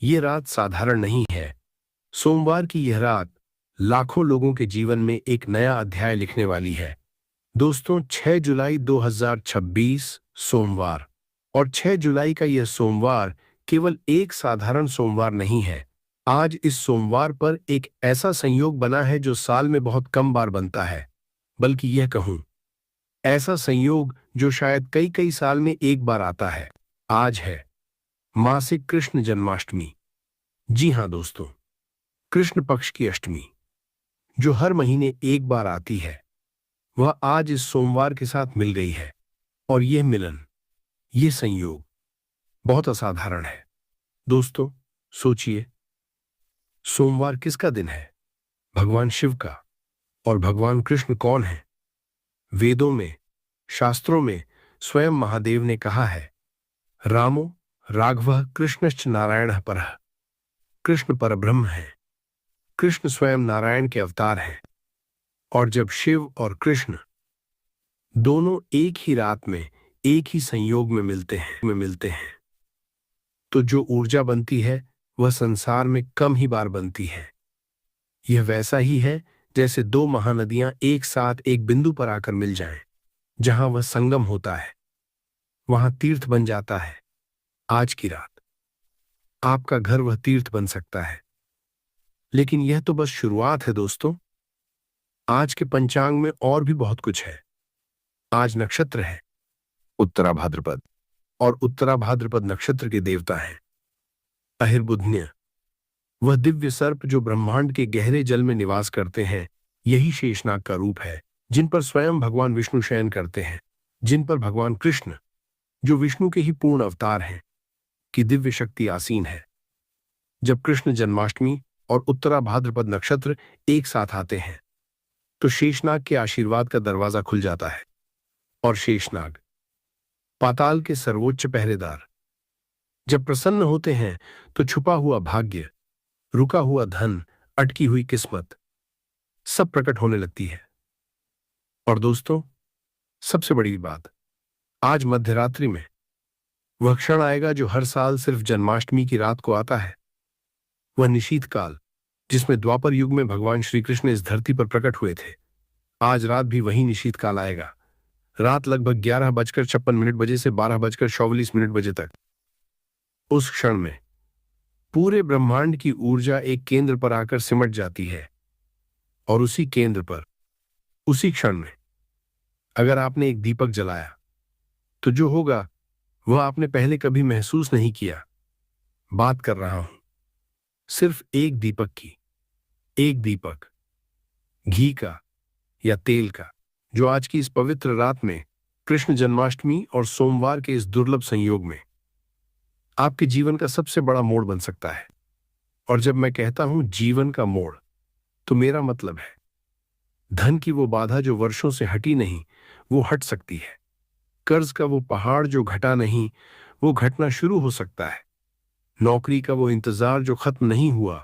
ये रात साधारण नहीं है। सोमवार की यह रात लाखों लोगों के जीवन में एक नया अध्याय लिखने वाली है। दोस्तों, 6 जुलाई 2026 सोमवार। और 6 जुलाई का यह सोमवार केवल एक साधारण सोमवार नहीं है। आज इस सोमवार पर एक ऐसा संयोग बना है जो साल में बहुत कम बार बनता है, बल्कि यह कहूं ऐसा संयोग जो शायद कई कई साल में एक बार आता है। आज है मासिक कृष्ण जन्माष्टमी। जी हां दोस्तों, कृष्ण पक्ष की अष्टमी जो हर महीने एक बार आती है, वह आज इस सोमवार के साथ मिल गई है। और यह मिलन, यह संयोग बहुत असाधारण है। दोस्तों सोचिए, सोमवार किसका दिन है? भगवान शिव का। और भगवान कृष्ण कौन है? वेदों में, शास्त्रों में स्वयं महादेव ने कहा है, रामो राघवः कृष्णश्च नारायणः परः। कृष्ण परब्रह्म है। कृष्ण स्वयं नारायण के अवतार हैं। और जब शिव और कृष्ण दोनों एक ही रात में एक ही संयोग में मिलते हैं तो जो ऊर्जा बनती है वह संसार में कम ही बार बनती है। यह वैसा ही है जैसे दो महानदियां एक साथ एक बिंदु पर आकर मिल जाएं। जहां वह संगम होता है वहां तीर्थ बन जाता है। आज की रात आपका घर वह तीर्थ बन सकता है। लेकिन यह तो बस शुरुआत है दोस्तों। आज के पंचांग में और भी बहुत कुछ है। आज नक्षत्र है उत्तरा भाद्रपद। और उत्तरा भाद्रपद नक्षत्र के देवता हैं अहिर्बुध्य, वह दिव्य सर्प जो ब्रह्मांड के गहरे जल में निवास करते हैं। यही शेषनाग का रूप है, जिन पर स्वयं भगवान विष्णु शयन करते हैं, जिन पर भगवान कृष्ण जो विष्णु के ही पूर्ण अवतार हैं की दिव्य शक्ति आसीन है। जब कृष्ण जन्माष्टमी और उत्तरा भाद्रपद नक्षत्र एक साथ आते हैं तो शेषनाग के आशीर्वाद का दरवाजा खुल जाता है। और शेषनाग, पाताल के सर्वोच्च पहरेदार, जब प्रसन्न होते हैं तो छुपा हुआ भाग्य, रुका हुआ धन, अटकी हुई किस्मत सब प्रकट होने लगती है। और दोस्तों सबसे बड़ी बात, आज मध्यरात्रि में वह क्षण आएगा जो हर साल सिर्फ जन्माष्टमी की रात को आता है। वह निशीथ काल जिसमें द्वापर युग में भगवान श्री कृष्ण इस धरती पर प्रकट हुए थे। आज रात भी वही निशीथ काल आएगा। रात लगभग 11:56 बजे से 12:44 बजे तक। उस क्षण में पूरे ब्रह्मांड की ऊर्जा एक केंद्र पर आकर सिमट जाती है। और उसी केंद्र पर, उसी क्षण में अगर आपने एक दीपक जलाया तो जो होगा वह आपने पहले कभी महसूस नहीं किया। बात कर रहा हूं सिर्फ एक दीपक की। एक दीपक घी का या तेल का, जो आज की इस पवित्र रात में, कृष्ण जन्माष्टमी और सोमवार के इस दुर्लभ संयोग में आपके जीवन का सबसे बड़ा मोड़ बन सकता है। और जब मैं कहता हूं जीवन का मोड़, तो मेरा मतलब है धन की वो बाधा जो वर्षों से हटी नहीं, वो हट सकती है। कर्ज का वो पहाड़ जो घटा नहीं, वो घटना शुरू हो सकता है। नौकरी का वो इंतजार जो खत्म नहीं हुआ,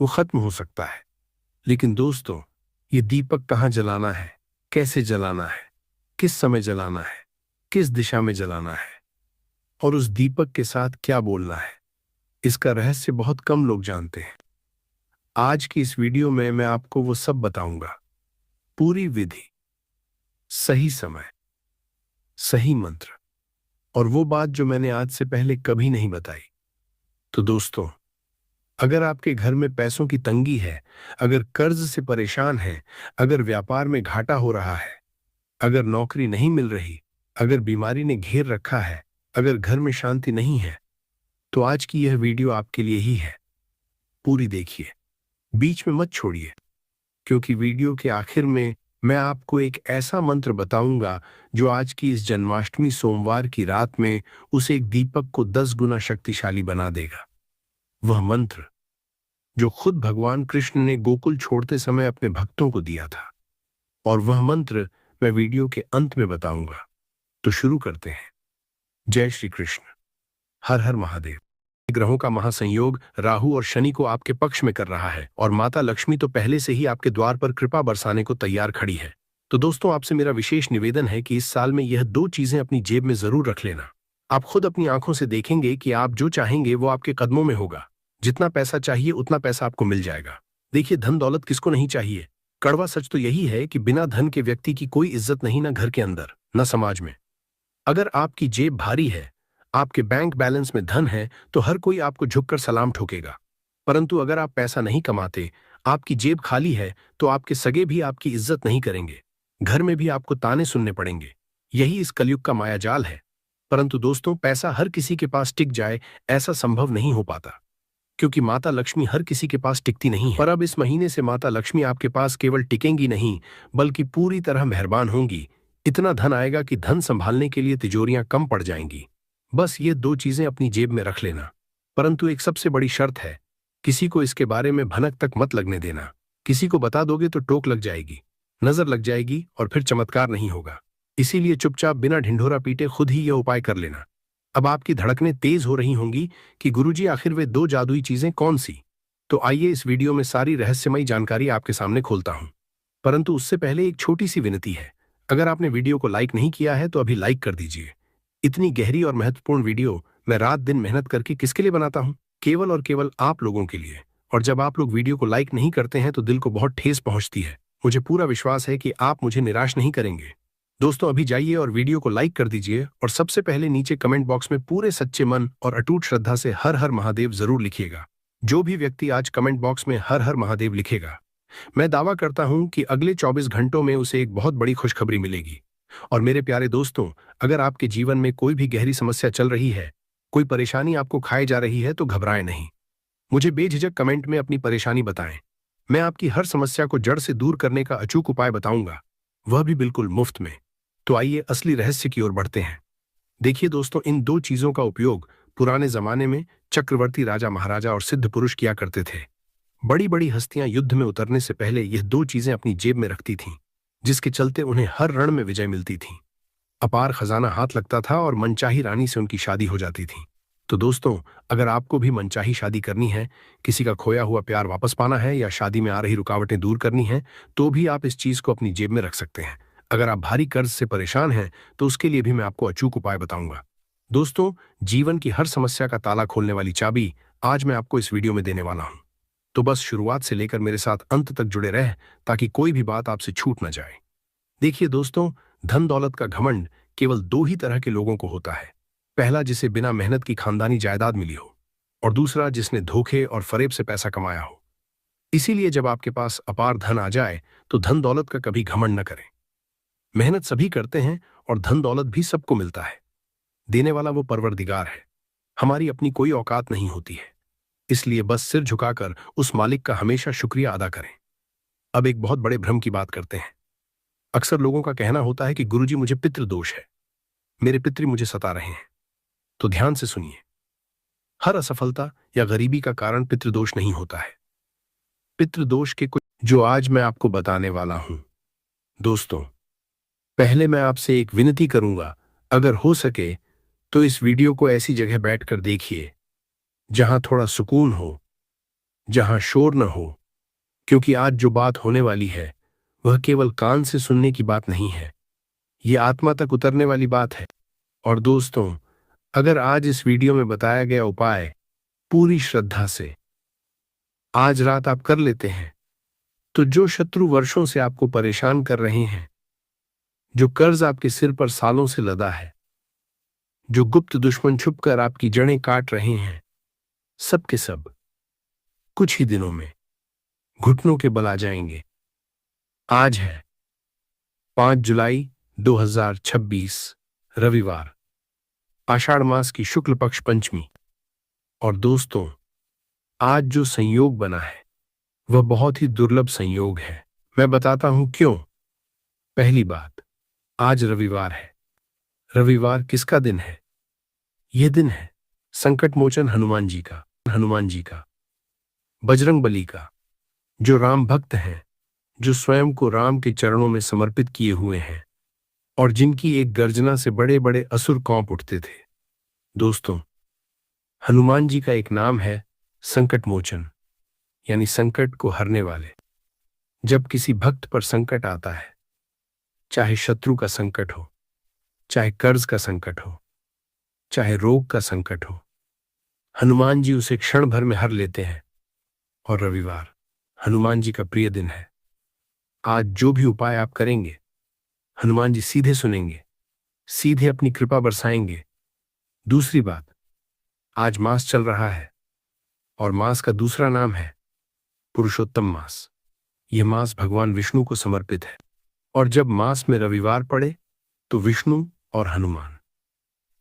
वो खत्म हो सकता है। लेकिन दोस्तों, ये दीपक कहाँ जलाना है, कैसे जलाना है, किस समय जलाना है, किस दिशा में जलाना है और उस दीपक के साथ क्या बोलना है, इसका रहस्य बहुत कम लोग जानते हैं। आज की इस वीडियो में मैं आपको वो सब बताऊंगा। पूरी विधि, सही समय, सही मंत्र और वो बात जो मैंने आज से पहले कभी नहीं बताई। तो दोस्तों, अगर आपके घर में पैसों की तंगी है, अगर कर्ज से परेशान हैं, अगर व्यापार में घाटा हो रहा है, अगर नौकरी नहीं मिल रही, अगर बीमारी ने घेर रखा है, अगर घर में शांति नहीं है, तो आज की यह वीडियो आपके लिए ही है। पूरी देखिए, बीच में मत छोड़िए, क्योंकि वीडियो के आखिर में मैं आपको एक ऐसा मंत्र बताऊंगा जो आज की इस जन्माष्टमी सोमवार की रात में उस एक दीपक को 10 गुना शक्तिशाली बना देगा। वह मंत्र जो खुद भगवान कृष्ण ने गोकुल छोड़ते समय अपने भक्तों को दिया था। और वह मंत्र मैं वीडियो के अंत में बताऊंगा। तो शुरू करते हैं। जय श्री कृष्ण। हर हर महादेव। ग्रहों का महासंयोग राहु और शनि को आपके पक्ष में कर रहा है और माता लक्ष्मी तो पहले से ही आपके द्वार पर कृपा बरसाने को तैयार खड़ी है। तो दोस्तों, आपसे मेरा विशेष निवेदन है कि इस साल में यह 2 चीजें अपनी जेब में जरूर रख लेना। आप खुद अपनी आंखों से देखेंगे कि आप जो चाहेंगे वो आपके कदमों में होगा। जितना पैसा चाहिए उतना पैसा आपको मिल जाएगा। देखिए, धन दौलत किसको नहीं चाहिए। कड़वा सच तो यही है कि बिना धन के व्यक्ति की कोई इज्जत नहीं, ना घर के अंदर ना समाज में। अगर आपकी जेब भारी है, आपके बैंक बैलेंस में धन है, तो हर कोई आपको झुककर सलाम ठोकेगा। परंतु अगर आप पैसा नहीं कमाते, आपकी जेब खाली है, तो आपके सगे भी आपकी इज्जत नहीं करेंगे। घर में भी आपको ताने सुनने पड़ेंगे। यही इस कलयुग का मायाजाल है। परंतु दोस्तों, पैसा हर किसी के पास टिक जाए, ऐसा संभव नहीं हो पाता, क्योंकि माता लक्ष्मी हर किसी के पास टिकती नहीं है। पर अब इस महीने से माता लक्ष्मी आपके पास केवल टिकेंगी नहीं, बल्कि पूरी तरह मेहरबान होंगी। इतना धन आएगा कि धन संभालने के लिए तिजोरियां कम पड़ जाएंगी। बस ये दो चीजें अपनी जेब में रख लेना। परंतु एक सबसे बड़ी शर्त है, किसी को इसके बारे में भनक तक मत लगने देना। किसी को बता दोगे तो टोक लग जाएगी, नजर लग जाएगी, और फिर चमत्कार नहीं होगा। इसीलिए चुपचाप बिना ढिंढोरा पीटे खुद ही यह उपाय कर लेना। अब आपकी धड़कनें तेज हो रही होंगी कि गुरुजी, आखिर वे दो जादुई चीजें कौन सी। तो आइए इस वीडियो में सारी रहस्यमयी जानकारी आपके सामने खोलता हूं। परंतु उससे पहले एक छोटी सी विनती है। अगर आपने वीडियो को लाइक नहीं किया है तो अभी लाइक कर दीजिए। इतनी गहरी और महत्वपूर्ण वीडियो मैं रात दिन मेहनत करके किसके लिए बनाता हूं? केवल और केवल आप लोगों के लिए। और जब आप लोग वीडियो को लाइक नहीं करते हैं तो दिल को बहुत ठेस पहुंचती है। मुझे पूरा विश्वास है कि आप मुझे निराश नहीं करेंगे। दोस्तों, अभी जाइए और वीडियो को लाइक कर दीजिए, और सबसे पहले नीचे कमेंट बॉक्स में पूरे सच्चे मन और अटूट श्रद्धा से हर हर महादेव जरूर लिखिएगा। जो भी व्यक्ति आज कमेंट बॉक्स में हर हर महादेव लिखेगा, मैं दावा करता हूं कि अगले 24 घंटों में उसे एक बहुत बड़ी खुशखबरी मिलेगी। और मेरे प्यारे दोस्तों, अगर आपके जीवन में कोई भी गहरी समस्या चल रही है, कोई परेशानी आपको खाए जा रही है, तो घबराएं नहीं। मुझे बेझिझक कमेंट में अपनी परेशानी बताएं। मैं आपकी हर समस्या को जड़ से दूर करने का अचूक उपाय बताऊंगा, वह भी बिल्कुल मुफ्त में। तो आइए असली रहस्य की ओर बढ़ते हैं। देखिए दोस्तों, इन दो चीजों का उपयोग पुराने जमाने में चक्रवर्ती राजा महाराजा और सिद्ध पुरुष किया करते थे। बड़ी बड़ी हस्तियां युद्ध में उतरने से पहले यह दो चीजें अपनी जेब में रखती थीं, जिसके चलते उन्हें हर रण में विजय मिलती थी। अपार खजाना हाथ लगता था और मनचाही रानी से उनकी शादी हो जाती थी। तो दोस्तों, अगर आपको भी मनचाही शादी करनी है, किसी का खोया हुआ प्यार वापस पाना है, या शादी में आ रही रुकावटें दूर करनी है, तो भी आप इस चीज को अपनी जेब में रख सकते हैं। अगर आप भारी कर्ज से परेशान हैं, तो उसके लिए भी मैं आपको अचूक उपाय बताऊंगा। दोस्तों, जीवन की हर समस्या का ताला खोलने वाली चाबी आज मैं आपको इस वीडियो में देने वाला हूं। तो बस शुरुआत से लेकर मेरे साथ अंत तक जुड़े रह, ताकि कोई भी बात आपसे छूट न जाए। देखिए दोस्तों, धन दौलत का घमंड केवल दो ही तरह के लोगों को होता है। पहला, जिसे बिना मेहनत की खानदानी जायदाद मिली हो, और दूसरा, जिसने धोखे और फरेब से पैसा कमाया हो। इसीलिए जब आपके पास अपार धन आ जाए, तो धन दौलत का कभी घमंड न करें। मेहनत सभी करते हैं, और धन दौलत भी सबको मिलता है। देने वाला वो परवरदिगार है। हमारी अपनी कोई औकात नहीं होती है। इसलिए बस सिर झुकाकर उस मालिक का हमेशा शुक्रिया अदा करें। अब एक बहुत बड़े भ्रम की बात करते हैं। अक्सर लोगों का कहना होता है कि गुरुजी, मुझे पितृदोष है, मेरे पितृ मुझे सता रहे हैं। तो ध्यान से सुनिए, हर असफलता या गरीबी का कारण पितृदोष नहीं होता है। पितृदोष के कुछ जो आज मैं आपको बताने वाला हूं। दोस्तों, पहले मैं आपसे एक विनती करूंगा, अगर हो सके तो इस वीडियो को ऐसी जगह बैठकर देखिए जहां थोड़ा सुकून हो, जहां शोर न हो, क्योंकि आज जो बात होने वाली है वह केवल कान से सुनने की बात नहीं है, ये आत्मा तक उतरने वाली बात है। और दोस्तों, अगर आज इस वीडियो में बताया गया उपाय पूरी श्रद्धा से आज रात आप कर लेते हैं, तो जो शत्रु वर्षों से आपको परेशान कर रहे हैं, जो कर्ज आपके सिर पर सालों से लदा है, जो गुप्त दुश्मन छुपकर आपकी जड़ें काट रहे हैं, सब के सब कुछ ही दिनों में घुटनों के बल आ जाएंगे। आज है 5 जुलाई 2026, रविवार, आषाढ़ मास की शुक्ल पक्ष पंचमी। और दोस्तों, आज जो संयोग बना है वह बहुत ही दुर्लभ संयोग है। मैं बताता हूं क्यों। पहली बात, आज रविवार है। रविवार किसका दिन है? यह दिन है संकट मोचन हनुमान जी का, बजरंग बली का, जो राम भक्त हैं, जो स्वयं को राम के चरणों में समर्पित किए हुए हैं, और जिनकी एक गर्जना से बड़े बड़े असुर कांप उठते थे। दोस्तों, हनुमान जी का एक नाम है संकट मोचन, यानी संकट को हरने वाले। जब किसी भक्त पर संकट आता है, चाहे शत्रु का संकट हो, चाहे कर्ज का संकट हो, चाहे रोग का संकट हो, हनुमान जी उसे क्षण भर में हर लेते हैं। और रविवार हनुमान जी का प्रिय दिन है। आज जो भी उपाय आप करेंगे, हनुमान जी सीधे सुनेंगे, सीधे अपनी कृपा बरसाएंगे। दूसरी बात, आज मास चल रहा है और मास का दूसरा नाम है पुरुषोत्तम मास। यह मास भगवान विष्णु को समर्पित है और जब मास में रविवार पड़े तो विष्णु और हनुमान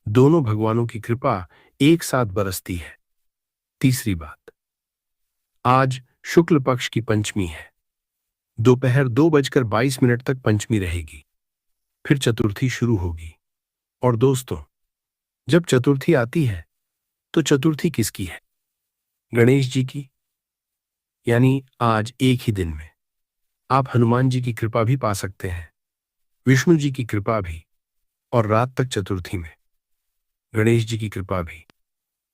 दोनों भगवानों की कृपा एक साथ बरसती है। तीसरी बात, आज शुक्ल पक्ष की पंचमी है। दोपहर 2:22 तक पंचमी रहेगी, फिर चतुर्थी शुरू होगी। और दोस्तों, जब चतुर्थी आती है तो चतुर्थी किसकी है? गणेश जी की। यानी आज एक ही दिन में आप हनुमान जी की कृपा भी पा सकते हैं, विष्णु जी की कृपा भी, और रात तक चतुर्थी में गणेश जी की कृपा भी।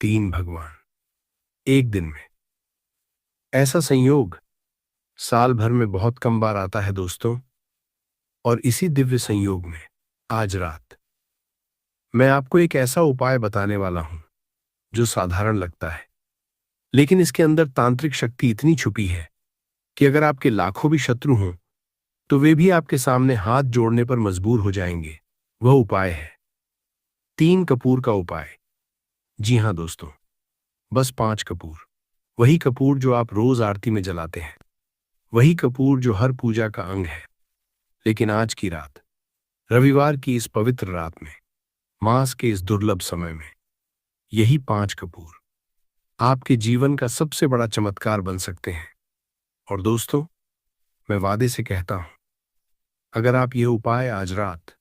3 भगवान एक दिन में। ऐसा संयोग साल भर में बहुत कम बार आता है दोस्तों। और इसी दिव्य संयोग में आज रात मैं आपको एक ऐसा उपाय बताने वाला हूं जो साधारण लगता है, लेकिन इसके अंदर तांत्रिक शक्ति इतनी छुपी है कि अगर आपके लाखों भी शत्रु हों तो वे भी आपके सामने हाथ जोड़ने पर मजबूर हो जाएंगे। वह उपाय है 3 कपूर का उपाय। जी हां दोस्तों, बस 5 कपूर। वही कपूर जो आप रोज आरती में जलाते हैं, वही कपूर जो हर पूजा का अंग है। लेकिन आज की रात, रविवार की इस पवित्र रात में, मास के इस दुर्लभ समय में, यही 5 कपूर आपके जीवन का सबसे बड़ा चमत्कार बन सकते हैं। और दोस्तों, मैं वादे से कहता हूं, अगर आप यह उपाय आज रात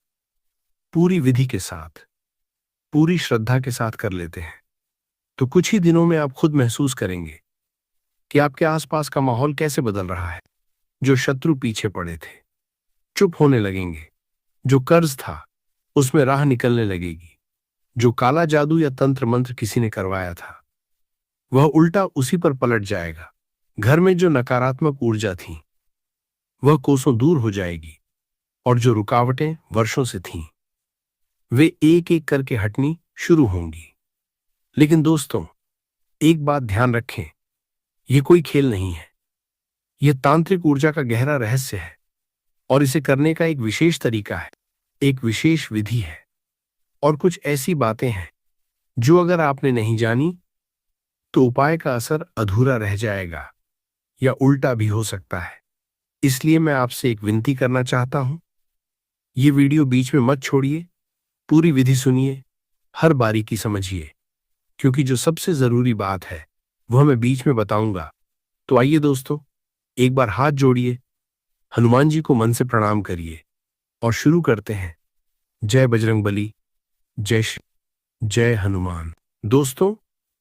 पूरी विधि के साथ, पूरी श्रद्धा के साथ कर लेते हैं तो कुछ ही दिनों में आप खुद महसूस करेंगे कि आपके आसपास का माहौल कैसे बदल रहा है। जो शत्रु पीछे पड़े थे चुप होने लगेंगे, जो कर्ज था उसमें राह निकलने लगेगी, जो काला जादू या तंत्र मंत्र किसी ने करवाया था वह उल्टा उसी पर पलट जाएगा। घर में जो नकारात्मक ऊर्जा थी वह कोसों दूर हो जाएगी और जो रुकावटें वर्षों से थीं वे एक एक करके हटनी शुरू होंगी। लेकिन दोस्तों, एक बात ध्यान रखें, यह कोई खेल नहीं है। यह तांत्रिक ऊर्जा का गहरा रहस्य है और इसे करने का एक विशेष तरीका है, एक विशेष विधि है। और कुछ ऐसी बातें हैं जो अगर आपने नहीं जानी तो उपाय का असर अधूरा रह जाएगा या उल्टा भी हो सकता है। इसलिए मैं आपसे एक विनती करना चाहता हूं, ये वीडियो बीच में मत छोड़िए, पूरी विधि सुनिए, हर बारीकी समझिए, क्योंकि जो सबसे जरूरी बात है वह मैं बीच में बताऊंगा। तो आइए दोस्तों, एक बार हाथ जोड़िए, हनुमान जी को मन से प्रणाम करिए और शुरू करते हैं। जय बजरंगबली, जय हनुमान। दोस्तों,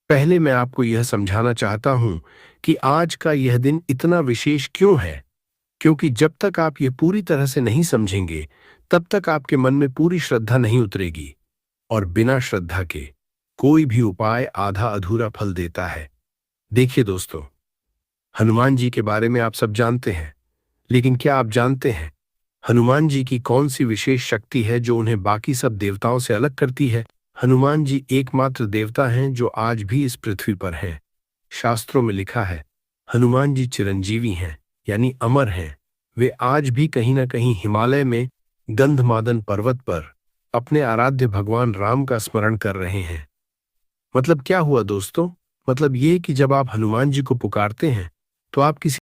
पहले मैं आपको यह समझाना चाहता हूं कि आज का यह दिन इतना विशेष क्यों है, क्योंकि जब तक आप ये पूरी तरह से नहीं समझेंगे तब तक आपके मन में पूरी श्रद्धा नहीं उतरेगी। और बिना श्रद्धा के कोई भी उपाय आधा अधूरा फल देता है। देखिए दोस्तों, हनुमान जी के बारे में आप सब जानते हैं, लेकिन क्या आप जानते हैं हनुमान जी की कौन सी विशेष शक्ति है जो उन्हें बाकी सब देवताओं से अलग करती है? हनुमान जी एकमात्र देवता हैं जो आज भी इस पृथ्वी पर हैं। शास्त्रों में लिखा है, हनुमान जी चिरंजीवी हैं, यानी अमर हैं। वे आज भी कहीं ना कहीं हिमालय में गंधमादन पर्वत पर अपने आराध्य भगवान राम का स्मरण कर रहे हैं। मतलब क्या हुआ दोस्तों? मतलब ये कि जब आप हनुमान जी को पुकारते हैं तो आप किसी